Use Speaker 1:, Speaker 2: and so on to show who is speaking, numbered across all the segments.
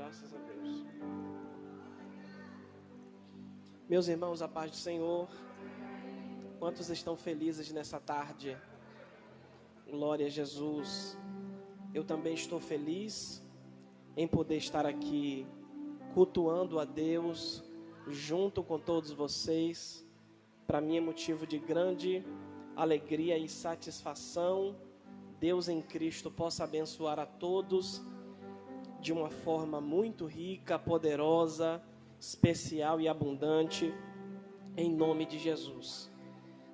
Speaker 1: Graças a Deus. Meus irmãos, a paz do Senhor. Quantos estão felizes nessa tarde? Glória a Jesus. Eu também estou feliz em poder estar aqui cultuando a Deus junto com todos vocês. Para mim é motivo de grande alegria e satisfação. Deus em Cristo possa abençoar a todos de uma forma muito rica, poderosa, especial e abundante, em nome de Jesus.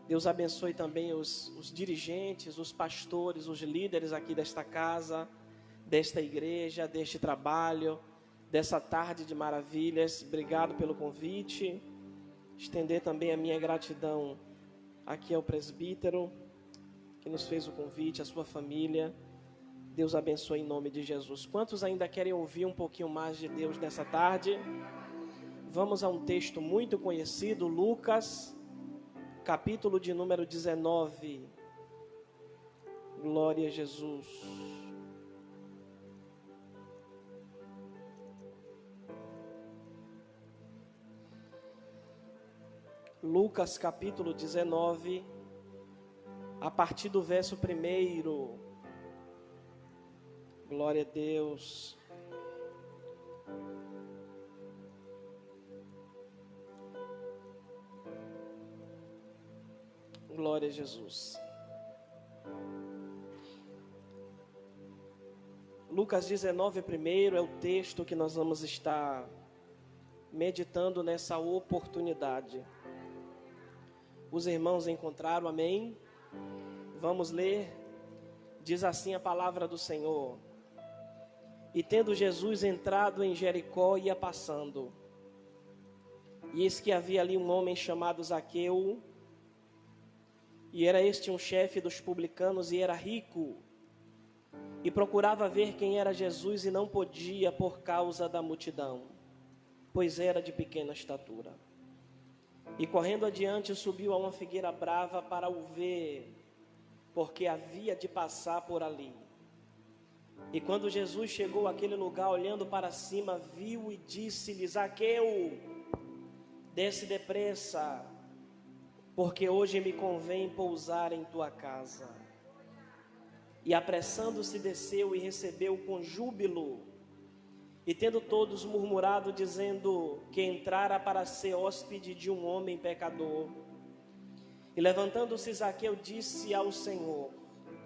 Speaker 1: Deus abençoe também os dirigentes, os pastores, os líderes aqui desta casa, desta igreja, deste trabalho, dessa tarde de maravilhas. Obrigado pelo convite. Estender também a minha gratidão aqui ao presbítero que nos fez o convite, a sua família. Deus abençoe em nome de Jesus. Quantos ainda querem ouvir um pouquinho mais de Deus nessa tarde? Vamos a um texto muito conhecido, Lucas, capítulo de número 19. Glória a Jesus. Lucas, capítulo 19, a partir do verso 1. Glória a Deus. Glória a Jesus. Lucas 19 primeiro é o texto que nós vamos estar meditando nessa oportunidade. Os irmãos encontraram, amém? Vamos ler. Diz assim a palavra do Senhor. E tendo Jesus entrado em Jericó, ia passando. E eis que havia ali um homem chamado Zaqueu, e era este um chefe dos publicanos, e era rico, e procurava ver quem era Jesus, e não podia por causa da multidão, pois era de pequena estatura. E correndo adiante, subiu a uma figueira brava para o ver, porque havia de passar por ali. E quando Jesus chegou àquele lugar, olhando para cima, viu e disse-lhe: Zaqueu, desce depressa, porque hoje me convém pousar em tua casa. E apressando-se desceu e recebeu com júbilo. E tendo todos murmurado, dizendo que entrara para ser hóspede de um homem pecador. E levantando-se Zaqueu disse ao Senhor: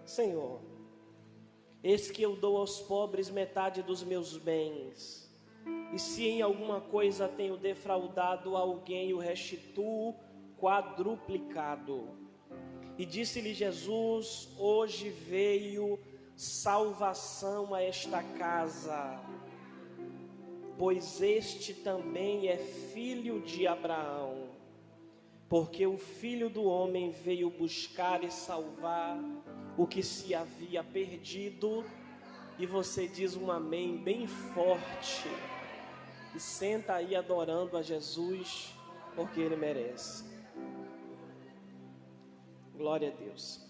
Speaker 1: Senhor, eis que eu dou aos pobres metade dos meus bens, e se em alguma coisa tenho defraudado alguém, o restituo quadruplicado. E disse-lhe Jesus: hoje veio salvação a esta casa, pois este também é filho de Abraão, porque o Filho do Homem veio buscar e salvar o que se havia perdido. E você diz um amém bem forte e senta aí adorando a Jesus, porque Ele merece. Glória a Deus.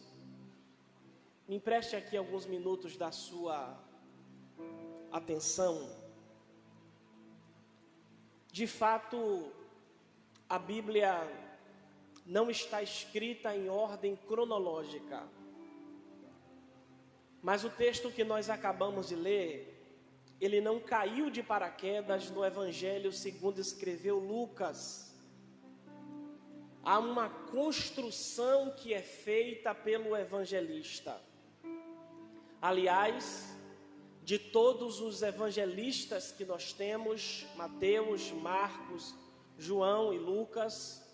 Speaker 1: Me empreste aqui alguns minutos da sua atenção. De fato, a Bíblia não está escrita em ordem cronológica, mas o texto que nós acabamos de ler, ele não caiu de paraquedas no Evangelho segundo escreveu Lucas. Há uma construção que é feita pelo evangelista. Aliás, de todos os evangelistas que nós temos, Mateus, Marcos, João e Lucas,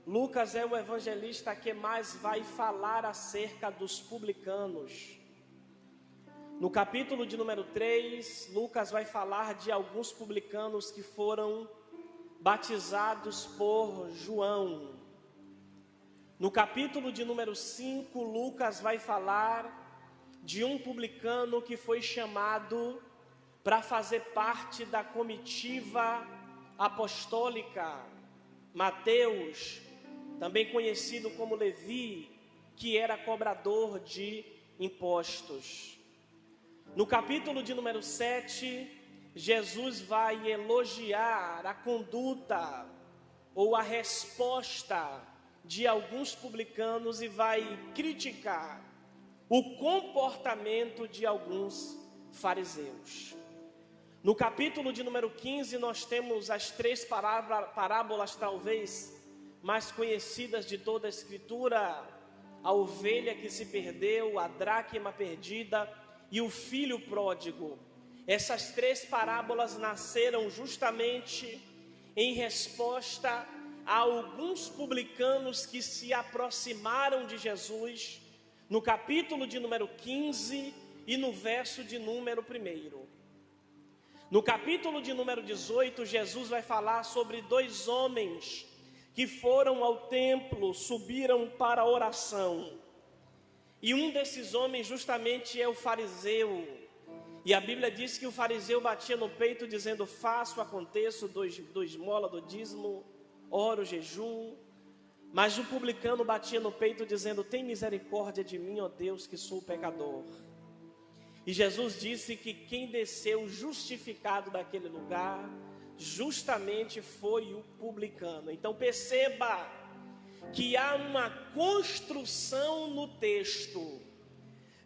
Speaker 1: Lucas é o evangelista que mais vai falar acerca dos publicanos. No capítulo de número 3, Lucas vai falar de alguns publicanos que foram batizados por João. No capítulo de número 5, Lucas vai falar de um publicano que foi chamado para fazer parte da comitiva apostólica, Mateus, também conhecido como Levi, que era cobrador de impostos. No capítulo de número 7, Jesus vai elogiar a conduta ou a resposta de alguns publicanos e vai criticar o comportamento de alguns fariseus. No capítulo de número 15, nós temos as 3 parábolas talvez mais conhecidas de toda a Escritura: a ovelha que se perdeu, a dracma perdida e o filho pródigo. Essas 3 parábolas nasceram justamente em resposta a alguns publicanos que se aproximaram de Jesus no capítulo de número 15 e no verso de número 1. No capítulo de número 18, Jesus vai falar sobre 2 homens que foram ao templo, subiram para a oração. E um desses homens justamente é o fariseu. E a Bíblia diz que o fariseu batia no peito dizendo: faço, aconteço, dou esmola, do dízimo, oro, jejum. Mas o publicano batia no peito dizendo: tem misericórdia de mim, ó Deus, que sou pecador. E Jesus disse que quem desceu justificado daquele lugar justamente foi o publicano. Então perceba que há uma construção no texto.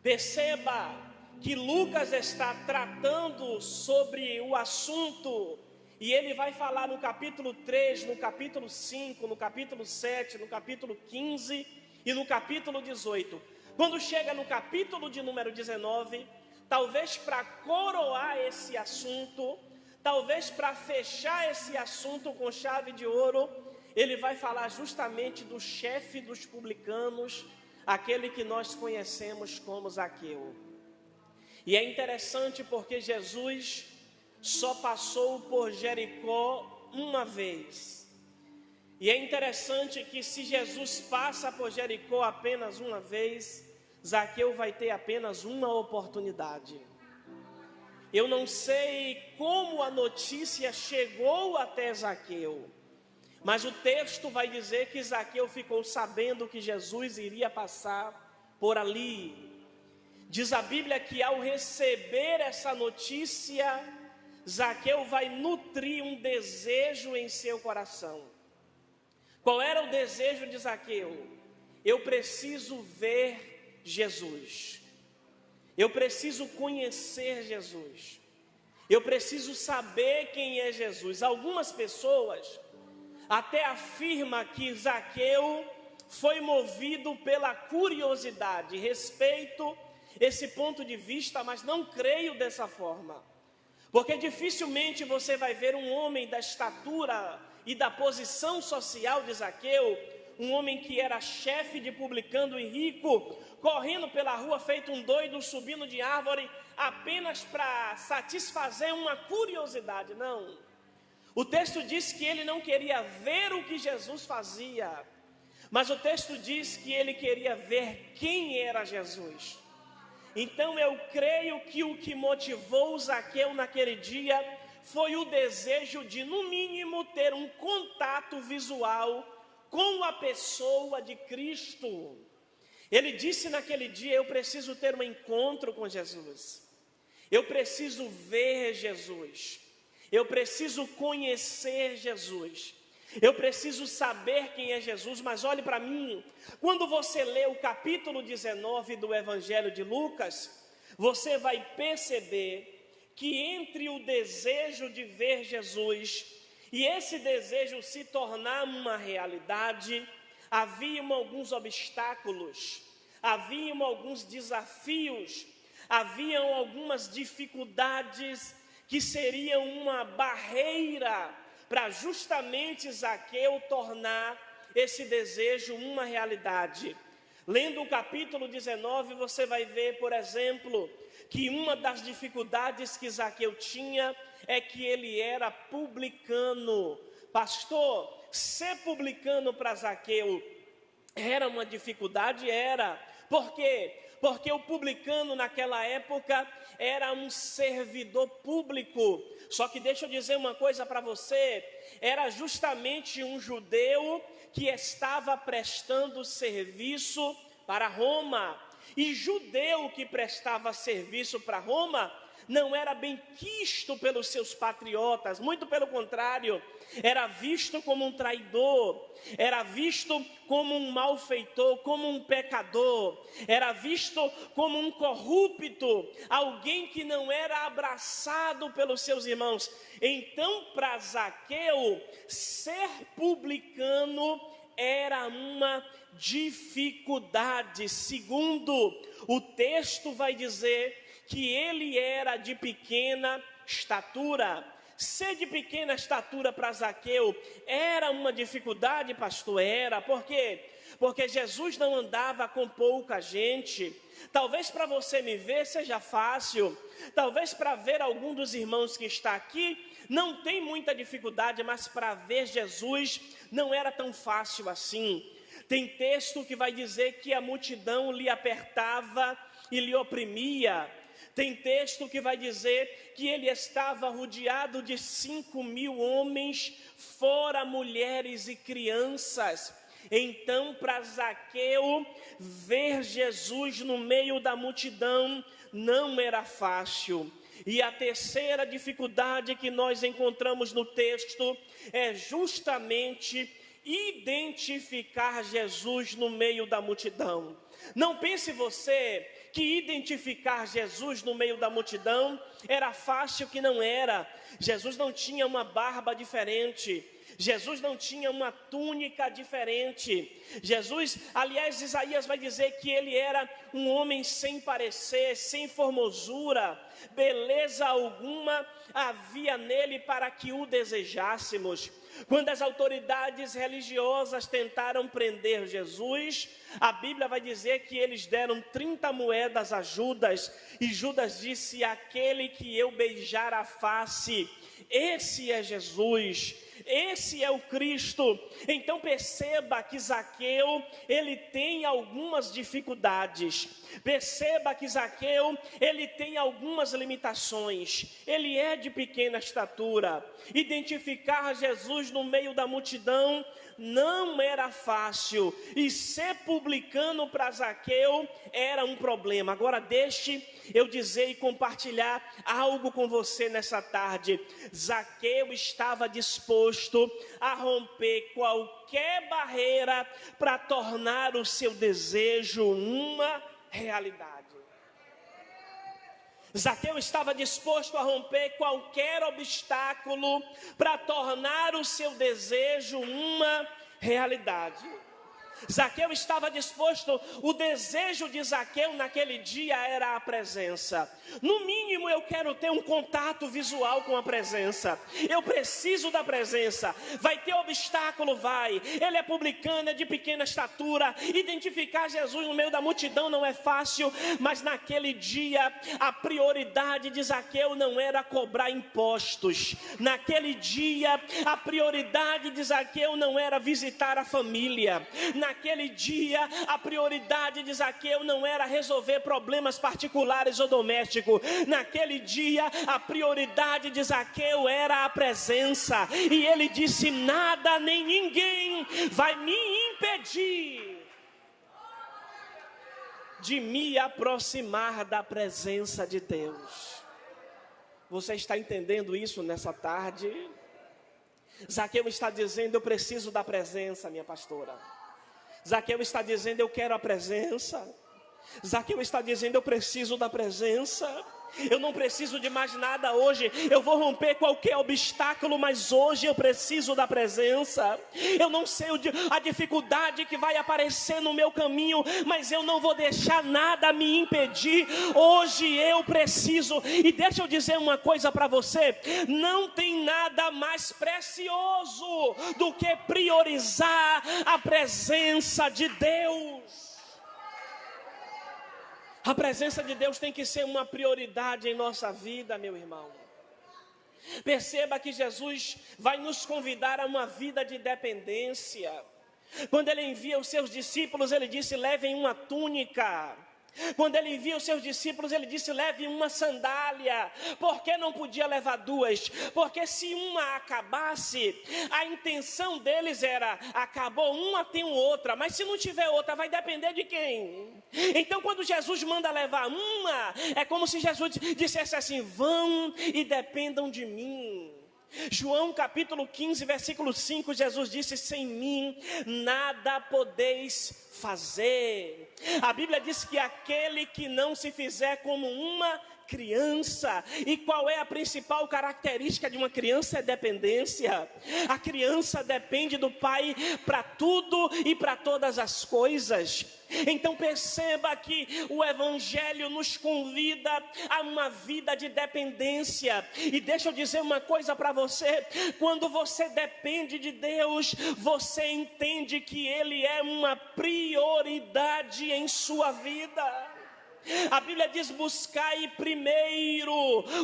Speaker 1: Perceba que Lucas está tratando sobre o assunto, e ele vai falar no capítulo 3, no capítulo 5, no capítulo 7, no capítulo 15 e no capítulo 18. Quando chega no capítulo de número 19, talvez para coroar esse assunto, talvez para fechar esse assunto com chave de ouro, ele vai falar justamente do chefe dos publicanos, aquele que nós conhecemos como Zaqueu. E é interessante porque Jesus só passou por Jericó uma vez. E é interessante que se Jesus passa por Jericó apenas uma vez, Zaqueu vai ter apenas uma oportunidade. Eu não sei como a notícia chegou até Zaqueu, mas o texto vai dizer que Zaqueu ficou sabendo que Jesus iria passar por ali. Diz a Bíblia que ao receber essa notícia, Zaqueu vai nutrir um desejo em seu coração. Qual era o desejo de Zaqueu? Eu preciso ver Jesus. Eu preciso conhecer Jesus. Eu preciso saber quem é Jesus. Algumas pessoas até afirmam que Zaqueu foi movido pela curiosidade. Respeito esse ponto de vista, mas não creio dessa forma. Porque dificilmente você vai ver um homem da estatura e da posição social de Zaqueu, um homem que era chefe de publicano e rico, correndo pela rua feito um doido, subindo de árvore, apenas para satisfazer uma curiosidade. Não. O texto diz que ele não queria ver o que Jesus fazia, mas o texto diz que ele queria ver quem era Jesus. Então eu creio que o que motivou Zaqueu naquele dia foi o desejo de, no mínimo, ter um contato visual com a pessoa de Cristo. Ele disse naquele dia: eu preciso ter um encontro com Jesus. Eu preciso ver Jesus. Eu preciso conhecer Jesus. Eu preciso saber quem é Jesus. Mas olhe para mim, quando você lê o capítulo 19 do Evangelho de Lucas, você vai perceber que entre o desejo de ver Jesus e esse desejo se tornar uma realidade, haviam alguns obstáculos, haviam alguns desafios, haviam algumas dificuldades que seriam uma barreira para justamente Zaqueu tornar esse desejo uma realidade. Lendo o capítulo 19, você vai ver, por exemplo, que uma das dificuldades que Zaqueu tinha é que ele era publicano. Pastor, ser publicano para Zaqueu era uma dificuldade? Era. Por quê? Porque o publicano naquela época era um servidor público. Só que deixa eu dizer uma coisa para você, era justamente um judeu que estava prestando serviço para Roma. E judeu que prestava serviço para Roma não era bem quisto pelos seus patriotas, muito pelo contrário, era visto como um traidor, era visto como um malfeitor, como um pecador, era visto como um corrupto, alguém que não era abraçado pelos seus irmãos. Então, para Zaqueu, ser publicano era uma dificuldade. Segundo, o texto vai dizer que ele era de pequena estatura. Ser de pequena estatura para Zaqueu era uma dificuldade, pastor? Era. Por quê? Porque Jesus não andava com pouca gente. Talvez para você me ver seja fácil. Talvez para ver algum dos irmãos que está aqui não tem muita dificuldade, mas para ver Jesus não era tão fácil assim. Tem texto que vai dizer que a multidão lhe apertava e lhe oprimia. Tem texto que vai dizer que ele estava rodeado de 5.000 homens, fora mulheres e crianças. Então, para Zaqueu, ver Jesus no meio da multidão não era fácil. E a terceira dificuldade que nós encontramos no texto é justamente identificar Jesus no meio da multidão. Não pense você que identificar Jesus no meio da multidão era fácil, que não era. Jesus não tinha uma barba diferente. Jesus não tinha uma túnica diferente. Jesus, aliás, Isaías vai dizer que ele era um homem sem parecer, sem formosura, beleza alguma havia nele para que o desejássemos. Quando as autoridades religiosas tentaram prender Jesus, a Bíblia vai dizer que eles deram 30 moedas a Judas, e Judas disse: aquele que eu beijar a face, esse é Jesus, esse é o Cristo. Então perceba que Zaqueu, ele tem algumas dificuldades. Perceba que Zaqueu, ele tem algumas limitações. Ele é de pequena estatura. Identificar Jesus no meio da multidão não era fácil, e ser publicano para Zaqueu era um problema. Agora deixe eu dizer e compartilhar algo com você nessa tarde. Zaqueu estava disposto a romper qualquer barreira para tornar o seu desejo uma realidade. Zaqueu estava disposto a romper qualquer obstáculo para tornar o seu desejo uma realidade. Zaqueu estava disposto, o desejo de Zaqueu naquele dia era a presença. No mínimo eu quero ter um contato visual com a presença. Eu preciso da presença. Vai ter obstáculo? Vai. Ele é publicano, é de pequena estatura. Identificar Jesus no meio da multidão não é fácil, mas naquele dia a prioridade de Zaqueu não era cobrar impostos. Naquele dia a prioridade de Zaqueu não era visitar a família. Naquele dia, a prioridade de Zaqueu não era resolver problemas particulares ou domésticos. Naquele dia, a prioridade de Zaqueu era a presença. E ele disse: nada nem ninguém vai me impedir de me aproximar da presença de Deus. Você está entendendo isso nessa tarde? Zaqueu está dizendo: eu preciso da presença, minha pastora. Zaqueu está dizendo: eu quero a presença. Zaqueu está dizendo: eu preciso da presença. Eu não preciso de mais nada hoje. Eu vou romper qualquer obstáculo, mas hoje eu preciso da presença. Eu não sei a dificuldade que vai aparecer no meu caminho, mas eu não vou deixar nada me impedir. Hoje eu preciso. E deixa eu dizer uma coisa para você: não tem nada mais precioso do que priorizar a presença de Deus. A presença de Deus tem que ser uma prioridade em nossa vida, meu irmão. Perceba que Jesus vai nos convidar a uma vida de dependência. Quando ele envia os seus discípulos, ele disse: levem uma túnica. Quando ele envia os seus discípulos, ele disse: leve uma sandália. Por que não podia levar duas? Porque se uma acabasse, a intenção deles era: acabou uma, tem outra. Mas se não tiver outra, vai depender de quem? Então, quando Jesus manda levar uma, é como se Jesus dissesse assim: vão e dependam de mim. João capítulo 15, versículo 5, Jesus disse: sem mim nada podeis fazer. A Bíblia diz que aquele que não se fizer como uma criança. E qual é a principal característica de uma criança? É dependência. A criança depende do pai para tudo e para todas as coisas. Então perceba que o Evangelho nos convida a uma vida de dependência. E deixa eu dizer uma coisa para você: quando você depende de Deus, você entende que Ele é uma prioridade em sua vida. A Bíblia diz: buscai primeiro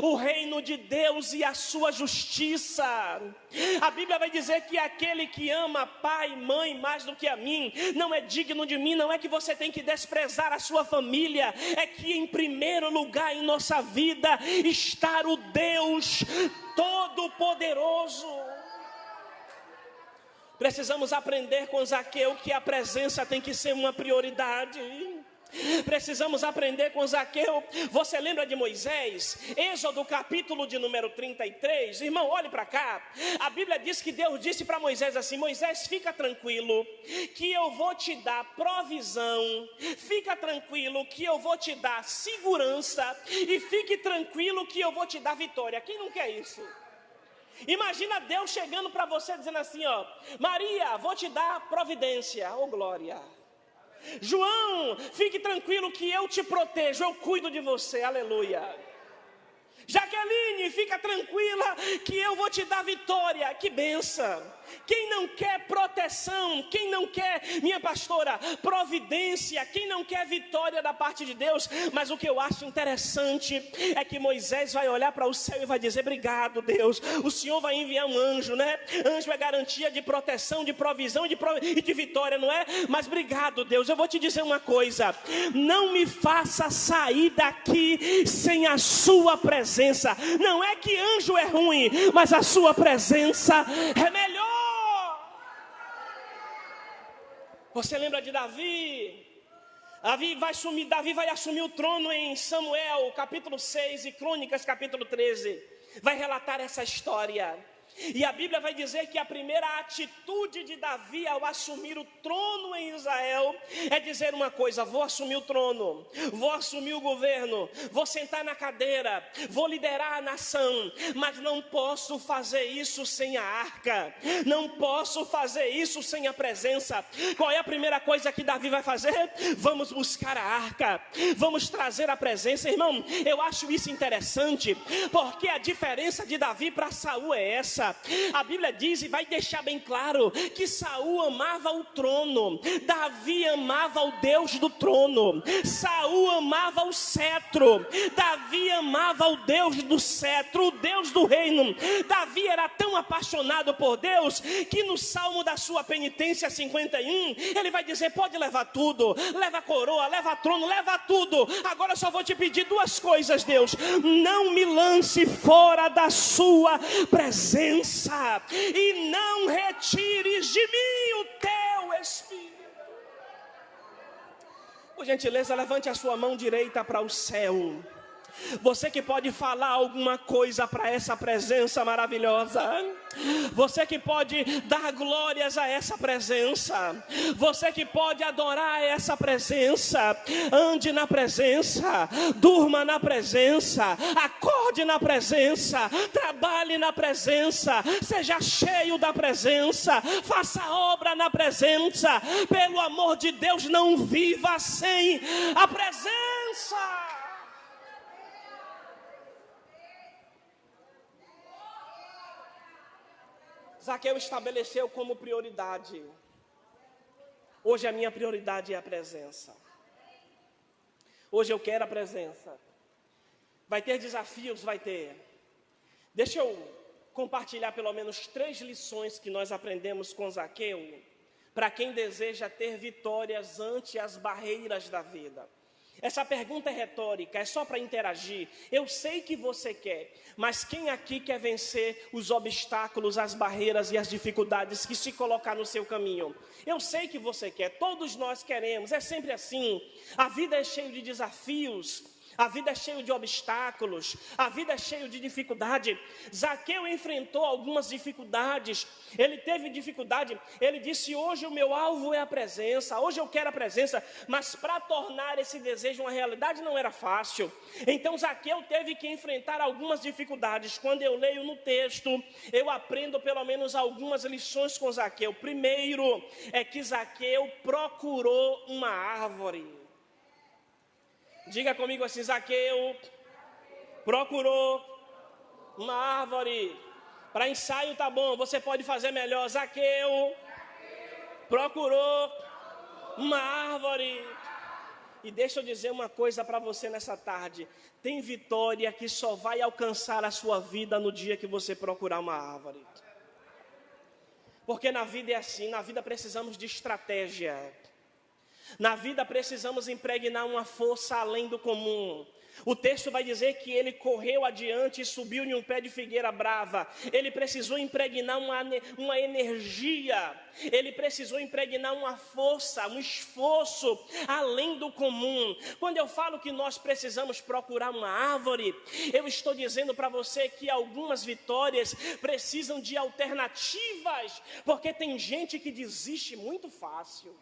Speaker 1: o reino de Deus e a sua justiça. A Bíblia vai dizer que aquele que ama pai e mãe mais do que a mim, não é digno de mim. Não é que você tem que desprezar a sua família, é que em primeiro lugar em nossa vida está o Deus Todo-Poderoso. Precisamos aprender com Zaqueu que a presença tem que ser uma prioridade. Precisamos aprender com Zaqueu. Você lembra de Moisés? Êxodo capítulo de número 33. Irmão, olhe para cá. A Bíblia diz que Deus disse para Moisés assim: Moisés, fica tranquilo que eu vou te dar provisão. Fica tranquilo que eu vou te dar segurança. E fique tranquilo que eu vou te dar vitória. Quem não quer isso? Imagina Deus chegando para você dizendo assim, ó: Maria, vou te dar providência. Oh, glória. João, fique tranquilo que eu te protejo, eu cuido de você, aleluia. Jaqueline, fica tranquila que eu vou te dar vitória, que bênção. Quem não quer proteção, quem não quer, minha pastora, providência, quem não quer vitória da parte de Deus? Mas o que eu acho interessante é que Moisés vai olhar para o céu e vai dizer: obrigado, Deus, o Senhor vai enviar um anjo, né? Anjo é garantia de proteção, de provisão e de vitória, não é? Mas obrigado, Deus, eu vou te dizer uma coisa: não me faça sair daqui sem a sua presença. Não é que anjo é ruim, mas a sua presença é melhor. Você lembra de Davi? Davi vai assumir o trono em Samuel capítulo 6 e Crônicas capítulo 13. Vai relatar essa história. E a Bíblia vai dizer que a primeira atitude de Davi ao assumir o trono em Israel é dizer uma coisa: vou assumir o trono, vou assumir o governo, vou sentar na cadeira, vou liderar a nação, mas não posso fazer isso sem a arca, não posso fazer isso sem a presença. Qual é a primeira coisa que Davi vai fazer? Vamos buscar a arca, vamos trazer a presença. Irmão, eu acho isso interessante, porque a diferença de Davi para Saul é essa. A Bíblia diz e vai deixar bem claro que Saul amava o trono, Davi amava o Deus do trono. Saul amava o cetro, Davi amava o Deus do cetro, o Deus do reino. Davi era tão apaixonado por Deus que no salmo da sua penitência 51 ele vai dizer: pode levar tudo, leva a coroa, leva trono, leva tudo. Agora eu só vou te pedir duas coisas, Deus: não me lance fora da sua presença e não retires de mim o teu Espírito. Por gentileza, levante a sua mão direita para o céu. Você que pode falar alguma coisa para essa presença maravilhosa. Você que pode dar glórias a essa presença. Você que pode adorar essa presença. Ande na presença, durma na presença, acorde na presença, trabalhe na presença, seja cheio da presença, faça obra na presença. Pelo amor de Deus, não viva sem a presença. Zaqueu estabeleceu como prioridade: hoje a minha prioridade é a presença. Hoje eu quero a presença. Vai ter desafios? Vai ter. Deixa eu compartilhar pelo menos 3 lições que nós aprendemos com Zaqueu, para quem deseja ter vitórias ante as barreiras da vida. Essa pergunta é retórica, é só para interagir. Eu sei que você quer, mas quem aqui quer vencer os obstáculos, as barreiras e as dificuldades que se colocar no seu caminho? Eu sei que você quer, todos nós queremos, é sempre assim. A vida é cheia de desafios, a vida é cheia de obstáculos, a vida é cheia de dificuldade. Zaqueu enfrentou algumas dificuldades, ele teve dificuldade, ele disse: hoje o meu alvo é a presença, hoje eu quero a presença, mas para tornar esse desejo uma realidade não era fácil. Então Zaqueu teve que enfrentar algumas dificuldades. Quando eu leio no texto, eu aprendo pelo menos algumas lições com Zaqueu. Primeiro é que Zaqueu procurou uma árvore. Diga comigo assim: Zaqueu procurou uma árvore. Para ensaio tá bom, você pode fazer melhor. Zaqueu procurou uma árvore. E deixa eu dizer uma coisa para você nessa tarde: tem vitória que só vai alcançar a sua vida no dia que você procurar uma árvore. Porque na vida é assim, na vida precisamos de estratégia. Na vida precisamos impregnar uma força além do comum. O texto vai dizer que ele correu adiante e subiu em um pé de figueira brava. Ele precisou impregnar uma energia. Ele precisou impregnar uma força, um esforço além do comum. Quando eu falo que nós precisamos procurar uma árvore, eu estou dizendo para você que algumas vitórias precisam de alternativas. Porque tem gente que desiste muito fácil.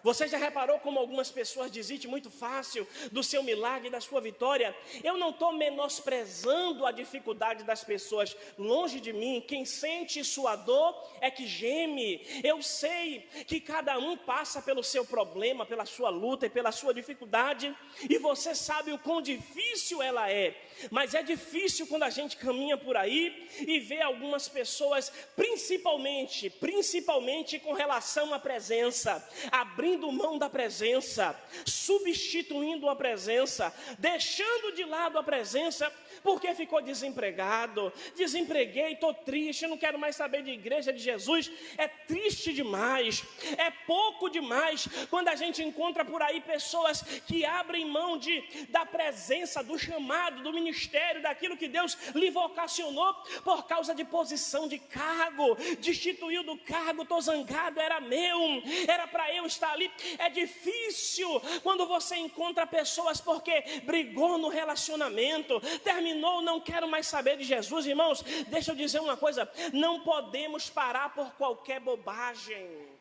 Speaker 1: Você já reparou como algumas pessoas desistem muito fácil do seu milagre, da sua vitória? Eu não estou menosprezando a dificuldade das pessoas. Longe de mim, quem sente sua dor é que geme. Eu sei que cada um passa pelo seu problema, pela sua luta e pela sua dificuldade. E você sabe o quão difícil ela é. Mas é difícil quando a gente caminha por aí e vê algumas pessoas, principalmente com relação à presença, abrindo mão da presença, substituindo a presença, deixando de lado a presença, porque ficou desempregado. Desempreguei, estou triste, não quero mais saber de igreja de Jesus. É triste demais, é pouco demais quando a gente encontra por aí pessoas que abrem mão da presença, do chamado, do ministério, daquilo que Deus lhe vocacionou por causa de posição de cargo. Destituiu do cargo, estou zangado, era meu, era para eu estar ali. É difícil quando você encontra pessoas porque brigou no relacionamento, terminou, não quero mais saber de Jesus. Irmãos, deixa eu dizer uma coisa: não podemos parar por qualquer bobagem.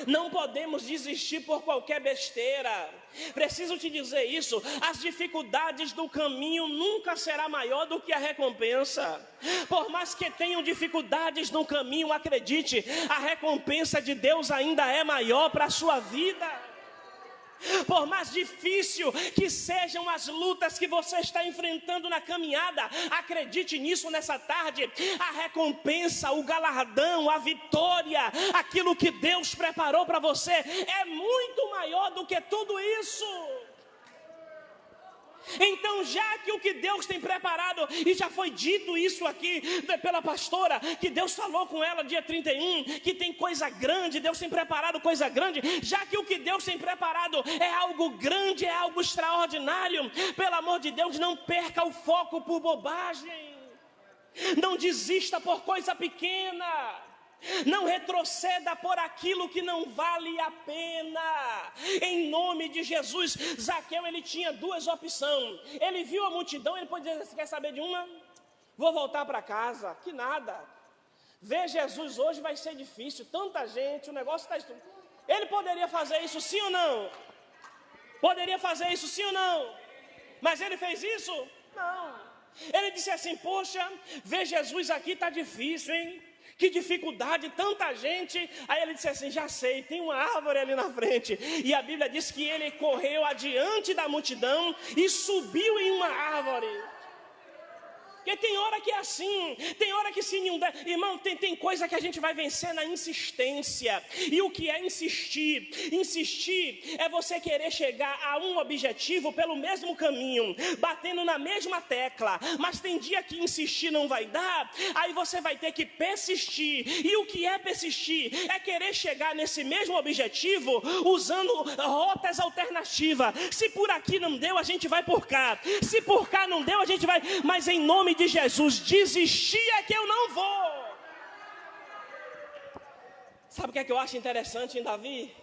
Speaker 1: Não podemos desistir por qualquer besteira. Preciso te dizer isso: as dificuldades do caminho nunca será maior do que a recompensa. Por mais que tenham dificuldades no caminho, acredite, a recompensa de Deus ainda é maior para a sua vida. Por mais difícil que sejam as lutas que você está enfrentando na caminhada, acredite nisso nessa tarde: a recompensa, o galardão, a vitória, aquilo que Deus preparou para você é muito maior do que tudo isso. Então, já que o que Deus tem preparado, e já foi dito isso aqui pela pastora, que Deus falou com ela dia 31, que tem coisa grande, Deus tem preparado coisa grande. Já que o que Deus tem preparado é algo grande, é algo extraordinário, pelo amor de Deus, não perca o foco por bobagem. Não desista por coisa pequena. Não retroceda por aquilo que não vale a pena. Em nome de Jesus. Zaqueu, ele tinha duas opções. Ele viu a multidão, ele pode dizer: você quer saber de uma? Vou voltar para casa. Que nada. Ver Jesus hoje vai ser difícil. Tanta gente, o negócio está... Ele poderia fazer isso sim ou não? Poderia fazer isso sim ou não? Mas ele fez isso? Não. Ele disse assim: poxa, ver Jesus aqui está difícil, hein? Que dificuldade, tanta gente. Aí ele disse assim: já sei, tem uma árvore ali na frente. E a Bíblia diz que ele correu adiante da multidão e subiu em uma árvore. Porque tem hora que é assim, tem hora que se não der. Irmão, tem coisa que a gente vai vencer na insistência. E o que é insistir? Insistir é você querer chegar a um objetivo pelo mesmo caminho, batendo na mesma tecla. Mas tem dia que insistir não vai dar, aí você vai ter que persistir. E o que é persistir? É querer chegar nesse mesmo objetivo usando rotas alternativas. Se por aqui não deu, a gente vai por cá. Se por cá não deu, a gente vai. Mas em nome de Jesus, desistir é que eu não vou. Sabe o que é que eu acho interessante em Davi?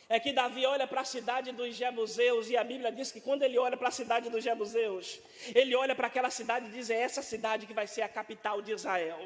Speaker 1: É que Davi olha para a cidade dos Jebuseus, e a Bíblia diz que quando ele olha para a cidade dos Jebuseus, ele olha para aquela cidade e diz: é essa cidade que vai ser a capital de Israel.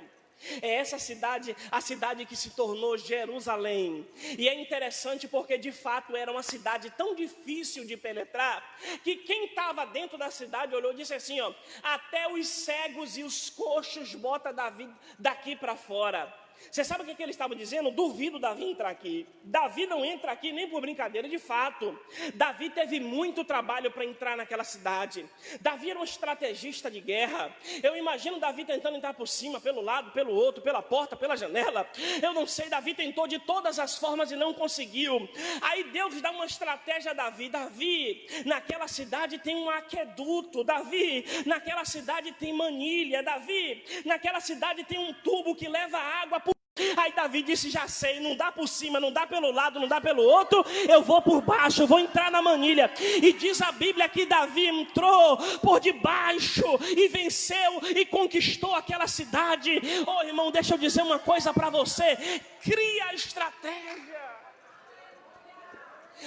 Speaker 1: É essa cidade, a cidade que se tornou Jerusalém. E é interessante porque de fato era uma cidade tão difícil de penetrar, que quem estava dentro da cidade olhou e disse assim, ó: até os cegos e os coxos bota Davi daqui para fora. Você sabe o que ele estava dizendo? Duvido Davi entrar aqui. Davi não entra aqui nem por brincadeira. De fato, Davi teve muito trabalho para entrar naquela cidade. Davi era um estrategista de guerra. Eu imagino Davi tentando entrar por cima, pelo lado, pelo outro, pela porta, pela janela. Eu não sei, Davi tentou de todas as formas e não conseguiu. Aí Deus dá uma estratégia a Davi. Davi, naquela cidade tem um aqueduto. Davi, naquela cidade tem manilha. Davi, naquela cidade tem um tubo que leva água por... Aí Davi disse: já sei, não dá por cima, não dá pelo lado, não dá pelo outro, eu vou por baixo, eu vou entrar na manilha. E diz a Bíblia que Davi entrou por debaixo e venceu e conquistou aquela cidade. Oh irmão, deixa eu dizer uma coisa para você: cria a estratégia.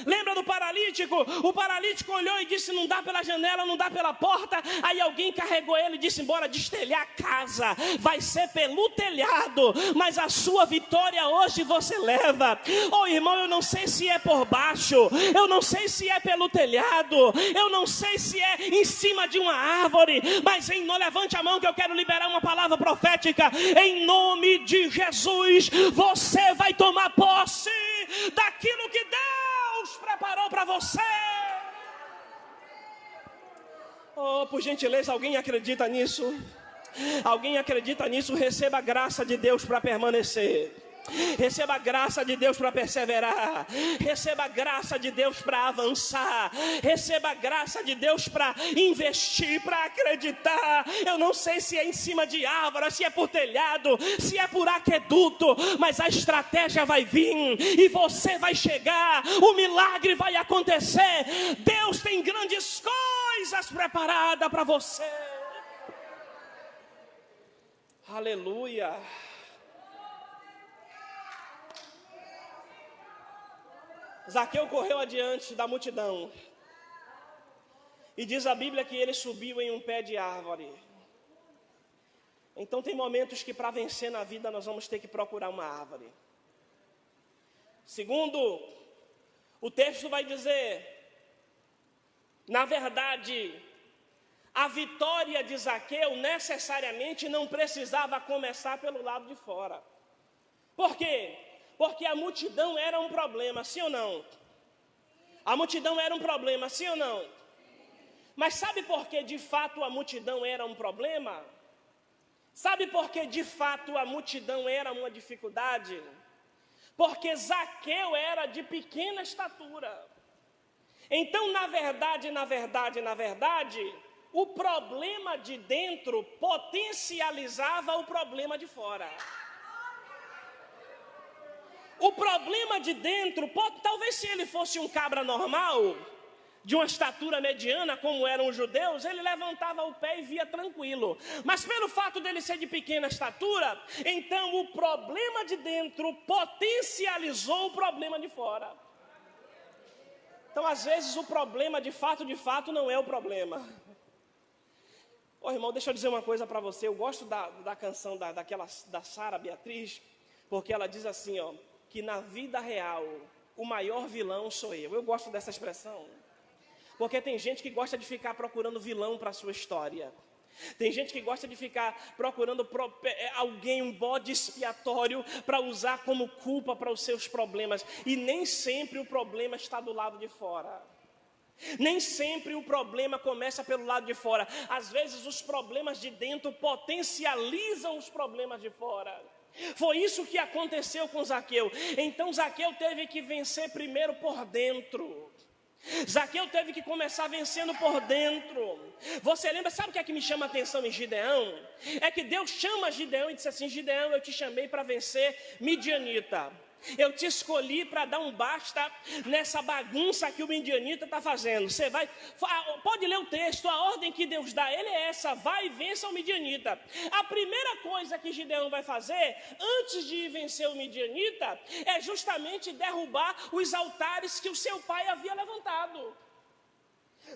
Speaker 1: Lembra do paralítico? O paralítico olhou e disse: não dá pela janela, não dá pela porta. Aí alguém carregou ele e disse: bora destelhar a casa, vai ser pelo telhado, mas a sua vitória hoje você leva. Oh irmão, eu não sei se é por baixo, eu não sei se é pelo telhado, eu não sei se é em cima de uma árvore, mas levante a mão que eu quero liberar uma palavra profética. Em nome de Jesus, você vai tomar posse daquilo que Deus preparou para você. Oh, por gentileza, alguém acredita nisso? Alguém acredita nisso? Receba a graça de Deus para permanecer. Receba a graça de Deus para perseverar. Receba a graça de Deus para avançar. Receba a graça de Deus para investir, para acreditar. Eu não sei se é em cima de árvore, se é por telhado, se é por aqueduto, mas a estratégia vai vir e você vai chegar. O milagre vai acontecer. Deus tem grandes coisas preparadas para você. Aleluia. Zaqueu correu adiante da multidão. E diz a Bíblia que ele subiu em um pé de árvore. Então tem momentos que para vencer na vida nós vamos ter que procurar uma árvore. Segundo, o texto vai dizer, na verdade, a vitória de Zaqueu necessariamente não precisava começar pelo lado de fora. Por quê? Porque a multidão era um problema, sim ou não? A multidão era um problema, sim ou não? Mas sabe por que de fato a multidão era um problema? Sabe por que de fato a multidão era uma dificuldade? Porque Zaqueu era de pequena estatura. Então, na verdade, o problema de dentro potencializava o problema de fora. O problema de dentro, talvez se ele fosse um cabra normal, de uma estatura mediana, como eram os judeus, ele levantava o pé e via tranquilo. Mas pelo fato dele ser de pequena estatura, então o problema de dentro potencializou o problema de fora. Então, às vezes, o problema de fato não é o problema. Ô irmão, deixa eu dizer uma coisa para você. Eu gosto da canção da Sara Beatriz, porque ela diz assim, ó, que na vida real, o maior vilão sou eu. Eu gosto dessa expressão. Porque tem gente que gosta de ficar procurando vilão para a sua história. Tem gente que gosta de ficar procurando alguém, um bode expiatório, para usar como culpa para os seus problemas. E nem sempre o problema está do lado de fora. Nem sempre o problema começa pelo lado de fora. Às vezes os problemas de dentro potencializam os problemas de fora. Foi isso que aconteceu com Zaqueu. Então Zaqueu teve que vencer primeiro por dentro. Zaqueu teve que começar vencendo por dentro. Você lembra, sabe o que é que me chama a atenção em Gideão? É que Deus chama Gideão e disse assim: Gideão, eu te chamei para vencer Midianita. Eu te escolhi para dar um basta nessa bagunça que o midianita está fazendo. Você vai, pode ler o texto, a ordem que Deus dá, ele é essa: vai e vença o midianita. A primeira coisa que Gideão vai fazer, antes de vencer o midianita, é justamente derrubar os altares que o seu pai havia levantado.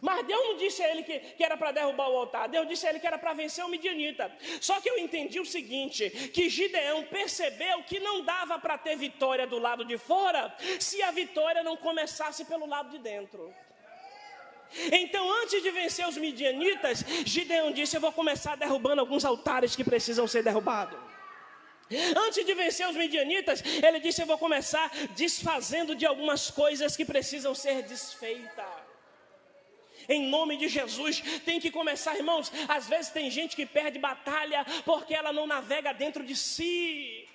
Speaker 1: Mas Deus não disse a ele que era para derrubar o altar. Deus disse a ele que era para vencer o midianita. Só que eu entendi o seguinte, que Gideão percebeu que não dava para ter vitória do lado de fora se a vitória não começasse pelo lado de dentro. Então, antes de vencer os midianitas, Gideão disse: eu vou começar derrubando alguns altares que precisam ser derrubados. Antes de vencer os midianitas, ele disse: eu vou começar desfazendo de algumas coisas que precisam ser desfeitas. Em nome de Jesus, tem que começar, irmãos. Às vezes tem gente que perde batalha porque ela não navega dentro de si.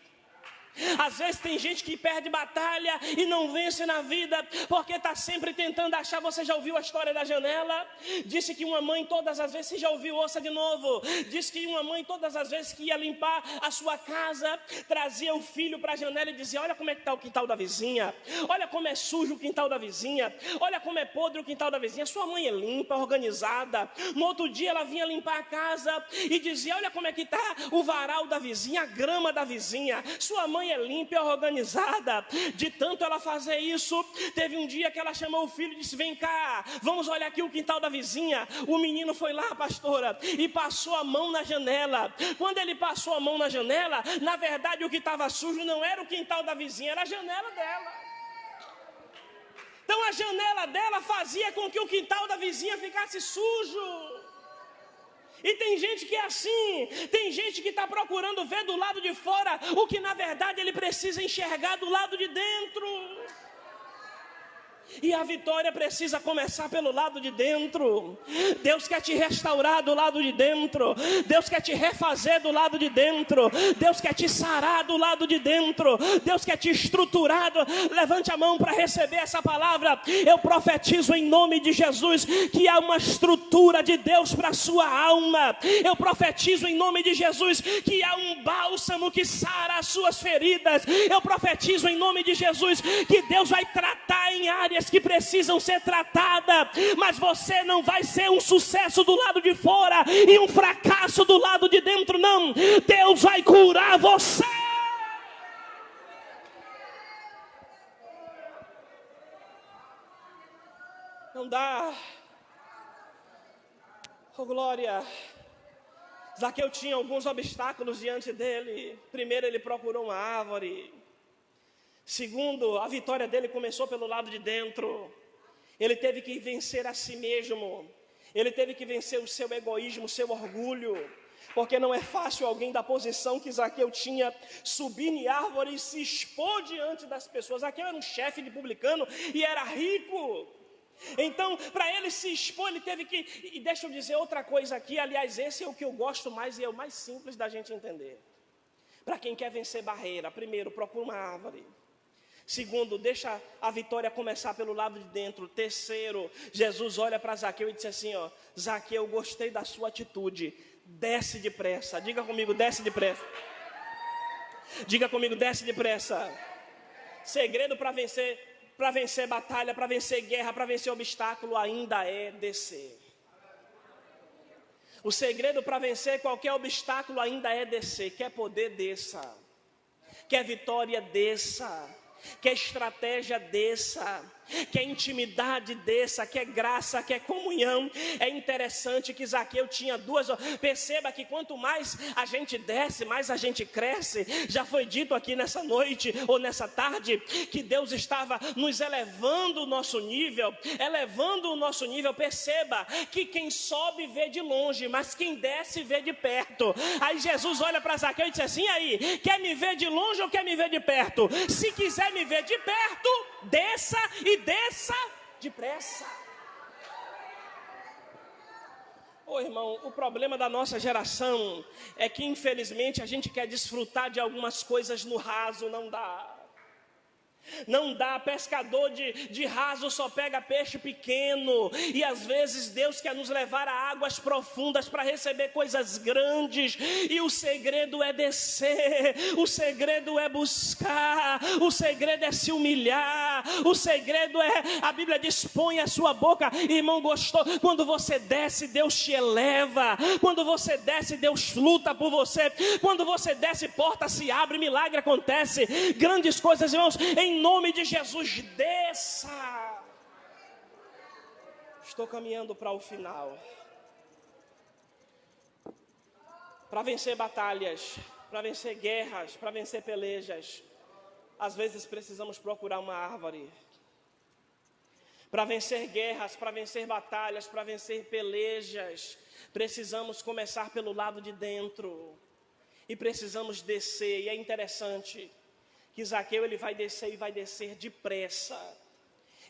Speaker 1: Às vezes tem gente que perde batalha e não vence na vida porque está sempre tentando achar. Você já ouviu a história da janela? Disse que uma mãe todas as vezes, você já ouviu, ouça de novo. Disse que uma mãe todas as vezes que ia limpar a sua casa, trazia o filho para a janela e dizia: olha como é que está o quintal da vizinha, olha como é sujo o quintal da vizinha, olha como é podre o quintal da vizinha. Sua mãe é limpa, organizada. No outro dia ela vinha limpar a casa e dizia: olha como é que está o varal da vizinha, a grama da vizinha. Sua mãe é limpa e organizada. De tanto ela fazer isso, teve um dia que ela chamou o filho e disse: vem cá, vamos olhar aqui o quintal da vizinha. O menino foi lá, pastora, e passou a mão na janela. Quando ele passou a mão na janela, na verdade o que estava sujo não era o quintal da vizinha, era a janela dela. Então a janela dela fazia com que o quintal da vizinha ficasse sujo. E tem gente que é assim, tem gente que está procurando ver do lado de fora o que na verdade ele precisa enxergar do lado de dentro. E a vitória precisa começar pelo lado de dentro. Deus quer te restaurar do lado de dentro. Deus quer te refazer do lado de dentro. Deus quer te sarar do lado de dentro. Deus quer te estruturar. Levante a mão para receber essa palavra. Eu profetizo em nome de Jesus que há uma estrutura de Deus para a sua alma. Eu profetizo em nome de Jesus que há um bálsamo que sara as suas feridas. Eu profetizo em nome de Jesus que Deus vai tratar em áreas que precisam ser tratadas, mas você não vai ser um sucesso do lado de fora e um fracasso do lado de dentro, não. Deus vai curar você. Não dá. Oh glória. Zaqueu tinha alguns obstáculos diante dele. Primeiro, ele procurou uma árvore. Segundo, a vitória dele começou pelo lado de dentro. Ele teve que vencer a si mesmo. Ele teve que vencer o seu egoísmo, o seu orgulho. Porque não é fácil alguém da posição que Zaqueu tinha subir em árvore e se expor diante das pessoas. Zaqueu era um chefe de publicano e era rico. Então, para ele se expor, ele teve que... E deixa eu dizer outra coisa aqui. Aliás, esse é o que eu gosto mais e é o mais simples da gente entender. Para quem quer vencer barreira, primeiro, procura uma árvore. Segundo, deixa a vitória começar pelo lado de dentro. Terceiro, Jesus olha para Zaqueu e diz assim: ó, Zaqueu, gostei da sua atitude, desce depressa. Diga comigo, desce depressa. Diga comigo, desce depressa. Segredo para vencer batalha, para vencer guerra, para vencer obstáculo, ainda é descer. O segredo para vencer qualquer obstáculo ainda é descer. Quer poder, desça. Quer vitória, desça. Quer estratégia, desça. Quer intimidade, desça. Quer graça, quer comunhão. É interessante que Zaqueu tinha duas. Perceba que quanto mais a gente desce, mais a gente cresce. Já foi dito aqui nessa noite ou nessa tarde que Deus estava nos elevando o nosso nível. Elevando o nosso nível. Perceba que quem sobe vê de longe, mas quem desce vê de perto. Aí Jesus olha para Zaqueu e diz assim: aí, quer me ver de longe ou quer me ver de perto? Se quiser me ver de perto, desça e desça depressa. Ô irmão, o problema da nossa geração é que infelizmente a gente quer desfrutar de algumas coisas no raso, não dá. Não dá, pescador de raso só pega peixe pequeno. E às vezes Deus quer nos levar a águas profundas para receber coisas grandes. E o segredo é descer, o segredo é buscar, o segredo é se humilhar, o segredo é, a Bíblia diz, põe a sua boca. Irmão, gostou? Quando você desce, Deus te eleva. Quando você desce, Deus luta por você. Quando você desce, porta se abre, milagre acontece. Grandes coisas, irmãos, em nome de Jesus, desça. Estou caminhando para o final. Para vencer batalhas, para vencer guerras, para vencer pelejas, às vezes precisamos procurar uma árvore. Para vencer guerras, para vencer batalhas, para vencer pelejas, precisamos começar pelo lado de dentro. E precisamos descer. E é interessante que Zaqueu ele vai descer e vai descer depressa.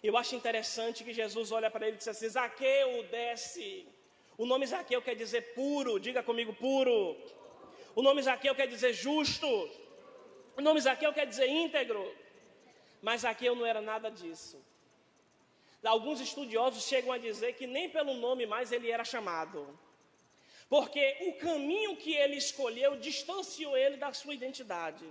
Speaker 1: Eu acho interessante que Jesus olha para ele e diz assim: Zaqueu, desce. O nome Zaqueu quer dizer puro, diga comigo, puro. O nome Zaqueu quer dizer justo. O nome Zaqueu quer dizer íntegro. Mas Zaqueu não era nada disso. Alguns estudiosos chegam a dizer que nem pelo nome mais ele era chamado. Porque o caminho que ele escolheu distanciou ele da sua identidade.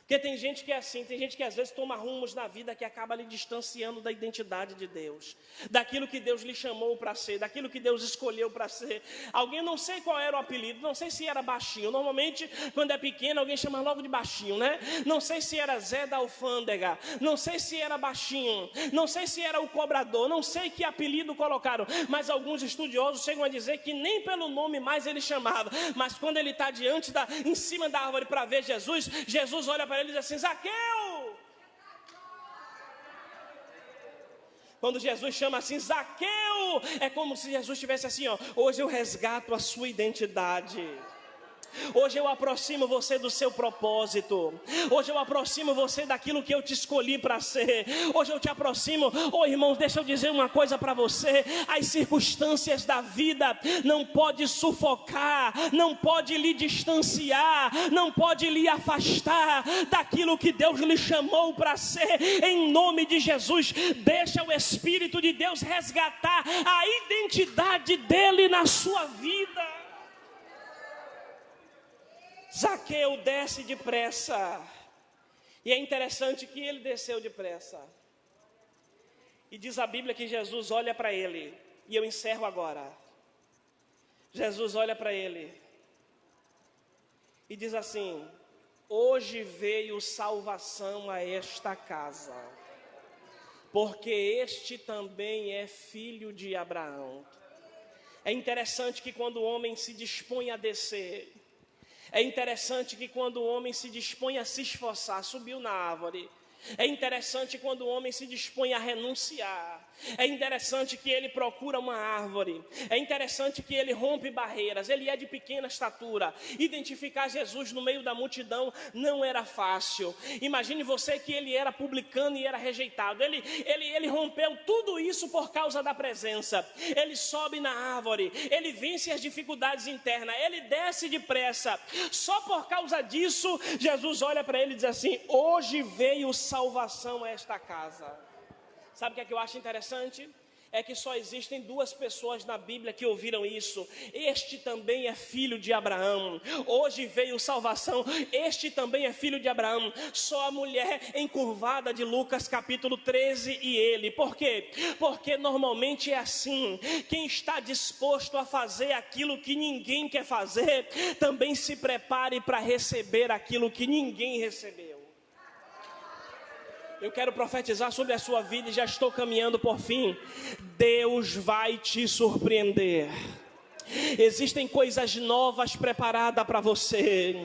Speaker 1: Porque tem gente que é assim, tem gente que às vezes toma rumos na vida que acaba lhe distanciando da identidade de Deus, daquilo que Deus lhe chamou para ser, daquilo que Deus escolheu para ser. Alguém, não sei qual era o apelido, não sei se era baixinho. Normalmente, quando é pequeno, alguém chama logo de baixinho, né? Não sei se era Zé da Alfândega, não sei se era baixinho, não sei se era o cobrador, não sei que apelido colocaram, mas alguns estudiosos chegam a dizer que nem pelo nome mais ele chamava. Mas quando ele está em cima da árvore para ver Jesus, Jesus olha para ele e diz assim: Zaqueu! Quando Jesus chama assim, Zaqueu, é como se Jesus estivesse assim, ó: hoje eu resgato a sua identidade. Hoje eu aproximo você do seu propósito. Hoje eu aproximo você daquilo que eu te escolhi para ser. Hoje eu te aproximo. Irmãos, deixa eu dizer uma coisa para você. As circunstâncias da vida não pode sufocar, não pode lhe distanciar, não pode lhe afastar daquilo que Deus lhe chamou para ser. Em nome de Jesus, deixa o Espírito de Deus resgatar a identidade dele na sua vida. Zaqueu desce depressa. E é interessante que ele desceu depressa. E diz a Bíblia que Jesus olha para ele. E eu encerro agora. Jesus olha para ele e diz assim: hoje veio salvação a esta casa, porque este também é filho de Abraão. É interessante que quando o homem se dispõe a descer, é interessante que quando o homem se dispõe a se esforçar, subiu na árvore. É interessante quando o homem se dispõe a renunciar. É interessante que ele procura uma árvore. É interessante que ele rompe barreiras. Ele é de pequena estatura. Identificar Jesus no meio da multidão não era fácil. Imagine você que ele era publicano e era rejeitado. Ele rompeu tudo isso por causa da presença. Ele sobe na árvore. Ele vence as dificuldades internas. Ele desce depressa. Só por causa disso, Jesus olha para ele e diz assim: hoje veio salvação a esta casa. Sabe o que eu acho interessante? É que só existem duas pessoas na Bíblia que ouviram isso. Este também é filho de Abraão. Hoje veio salvação. Este também é filho de Abraão. Só a mulher encurvada de Lucas capítulo 13 e ele. Por quê? Porque normalmente é assim. Quem está disposto a fazer aquilo que ninguém quer fazer, também se prepare para receber aquilo que ninguém recebeu. Eu quero profetizar sobre a sua vida e já estou caminhando por fim. Deus vai te surpreender. Existem coisas novas preparadas para você.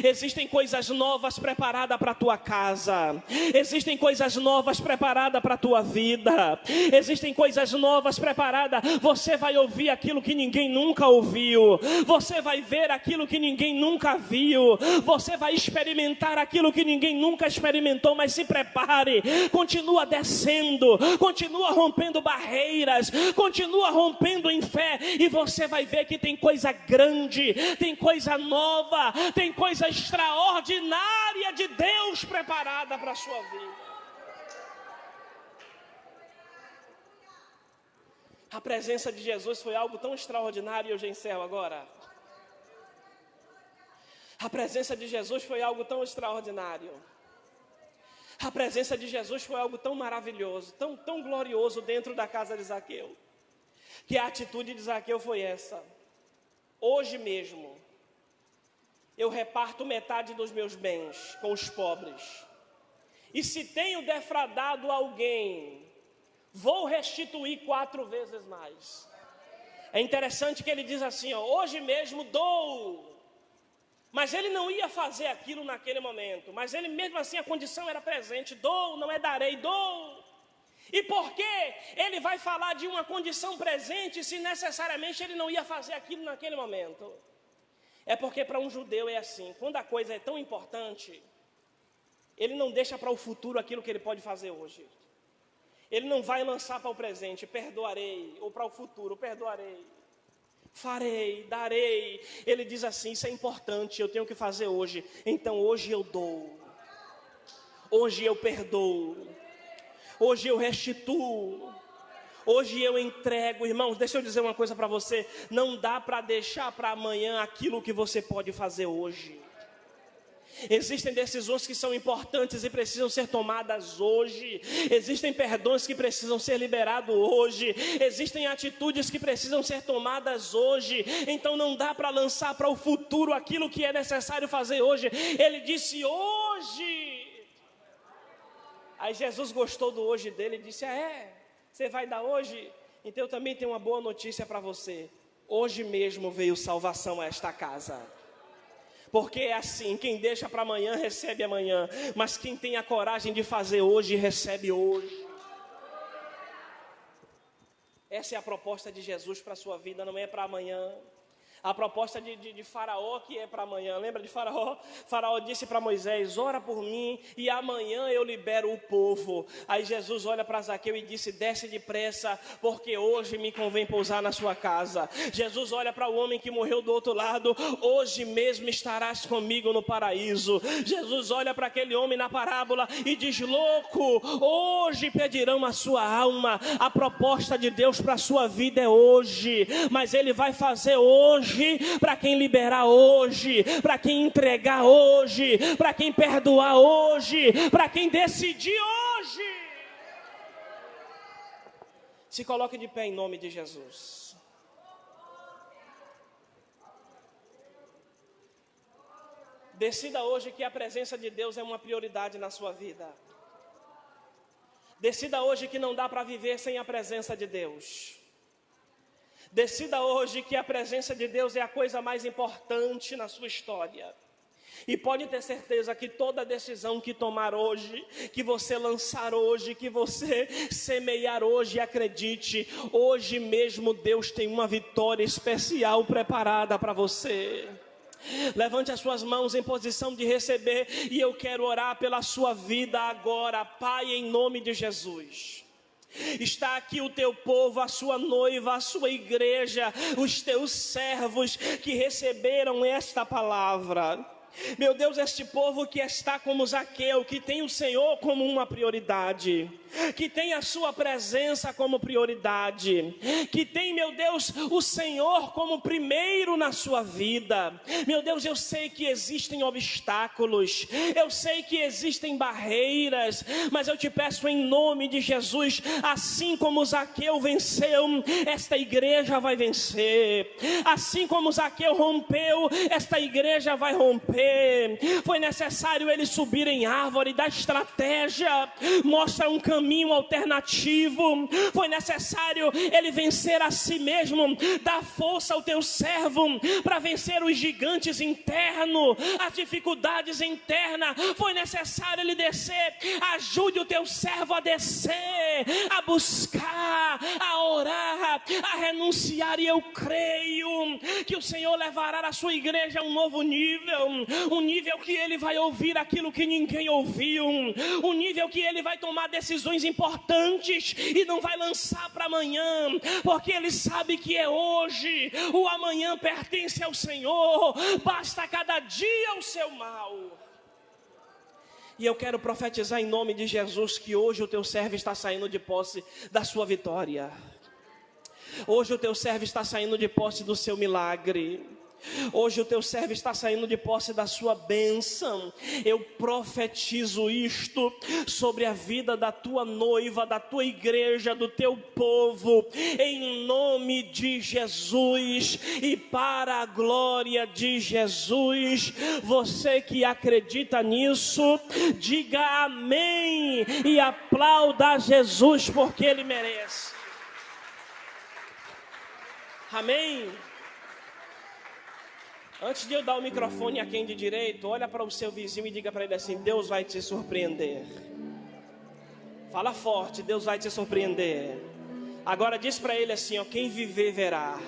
Speaker 1: Existem coisas novas preparadas para a tua casa. Existem coisas novas preparadas para a tua vida. Existem coisas novas preparadas. Você vai ouvir aquilo que ninguém nunca ouviu. Você vai ver aquilo que ninguém nunca viu. Você vai experimentar aquilo que ninguém nunca experimentou. Mas se prepare. Continua descendo. Continua rompendo barreiras. Continua rompendo em fé. E você vai vai ver que tem coisa grande, tem coisa nova, tem coisa extraordinária de Deus preparada para a sua vida. A presença de Jesus foi algo tão extraordinário, e eu já encerro agora. A presença de Jesus foi algo tão extraordinário. A presença de Jesus foi algo tão maravilhoso, tão glorioso dentro da casa de Zaqueu, que a atitude de Zaqueu foi essa: hoje mesmo eu reparto metade dos meus bens com os pobres, e se tenho defraudado alguém, vou restituir 4 vezes mais. É interessante que ele diz assim, hoje mesmo dou. Mas ele não ia fazer aquilo naquele momento. Mas ele mesmo assim, a condição era presente. Dou, não é darei, dou. E por que ele vai falar de uma condição presente se necessariamente ele não ia fazer aquilo naquele momento? É porque para um judeu é assim. Quando a coisa é tão importante, ele não deixa para o futuro aquilo que ele pode fazer hoje. Ele não vai lançar para o presente, perdoarei, ou para o futuro, perdoarei, farei, darei. Ele diz assim, isso é importante, eu tenho que fazer hoje. Então hoje eu dou, hoje eu perdoo, hoje eu restituo, hoje eu entrego. Irmãos, deixa eu dizer uma coisa para você, não dá para deixar para amanhã aquilo que você pode fazer hoje. Existem decisões que são importantes e precisam ser tomadas hoje. Existem perdões que precisam ser liberados hoje. Existem atitudes que precisam ser tomadas hoje. Então não dá para lançar para o futuro aquilo que é necessário fazer hoje. Ele disse hoje. Aí Jesus gostou do hoje dele e disse, você vai dar hoje? Então eu também tenho uma boa notícia para você. Hoje mesmo veio salvação a esta casa. Porque é assim, quem deixa para amanhã, recebe amanhã. Mas quem tem a coragem de fazer hoje, recebe hoje. Essa é a proposta de Jesus para a sua vida, não é para amanhã. A proposta de Faraó que é para amanhã. Lembra de Faraó? Faraó disse para Moisés, ora por mim e amanhã eu libero o povo. Aí Jesus olha para Zaqueu e disse, desce depressa, porque hoje me convém pousar na sua casa. Jesus olha para o homem que morreu do outro lado, hoje mesmo estarás comigo no paraíso. Jesus olha para aquele homem na parábola e diz, louco, hoje pedirão a sua alma. A proposta de Deus para a sua vida é hoje, mas Ele vai fazer hoje, para quem liberar hoje, para quem entregar hoje, para quem perdoar hoje, para quem decidir hoje. Se coloque de pé em nome de Jesus. Decida hoje que a presença de Deus é uma prioridade na sua vida. Decida hoje que não dá para viver sem a presença de Deus. Decida hoje que a presença de Deus é a coisa mais importante na sua história. E pode ter certeza que toda decisão que tomar hoje, que você lançar hoje, que você semear hoje, acredite, hoje mesmo Deus tem uma vitória especial preparada para você. Levante as suas mãos em posição de receber e eu quero orar pela sua vida agora, Pai, em nome de Jesus. Está aqui o teu povo, a sua noiva, a sua igreja, os teus servos que receberam esta palavra. Meu Deus, este povo que está como Zaqueu, que tem o Senhor como uma prioridade, que tem a sua presença como prioridade, que tem, meu Deus, o Senhor como primeiro na sua vida. Meu Deus, eu sei que existem obstáculos, eu sei que existem barreiras, mas eu te peço em nome de Jesus, assim como Zaqueu venceu, esta igreja vai vencer. Assim como Zaqueu rompeu, esta igreja vai romper. Foi necessário ele subir em árvore, dar estratégia, mostra um caminho alternativo. Foi necessário ele vencer a si mesmo, dar força ao teu servo para vencer os gigantes internos, as dificuldades internas. Foi necessário ele descer. Ajude o teu servo a descer, a buscar, a orar, a renunciar. E eu creio que o Senhor levará a sua igreja a um novo nível, um nível que ele vai ouvir aquilo que ninguém ouviu, um nível que ele vai tomar decisões informações importantes e não vai lançar para amanhã, porque ele sabe que é hoje. O amanhã pertence ao Senhor, basta cada dia o seu mal. E eu quero profetizar em nome de Jesus que hoje o teu servo está saindo de posse da sua vitória. Hoje o teu servo está saindo de posse do seu milagre. Hoje o teu servo está saindo de posse da sua bênção. Eu profetizo isto sobre a vida da tua noiva, da tua igreja, do teu povo, em nome de Jesus e para a glória de Jesus. Você que acredita nisso, diga amém e aplauda a Jesus, porque Ele merece. Amém. Antes de eu dar o microfone a quem de direito, olha para o seu vizinho e diga para ele assim: Deus vai te surpreender. Fala forte, Deus vai te surpreender. Agora diz para ele assim, ó: quem viver verá.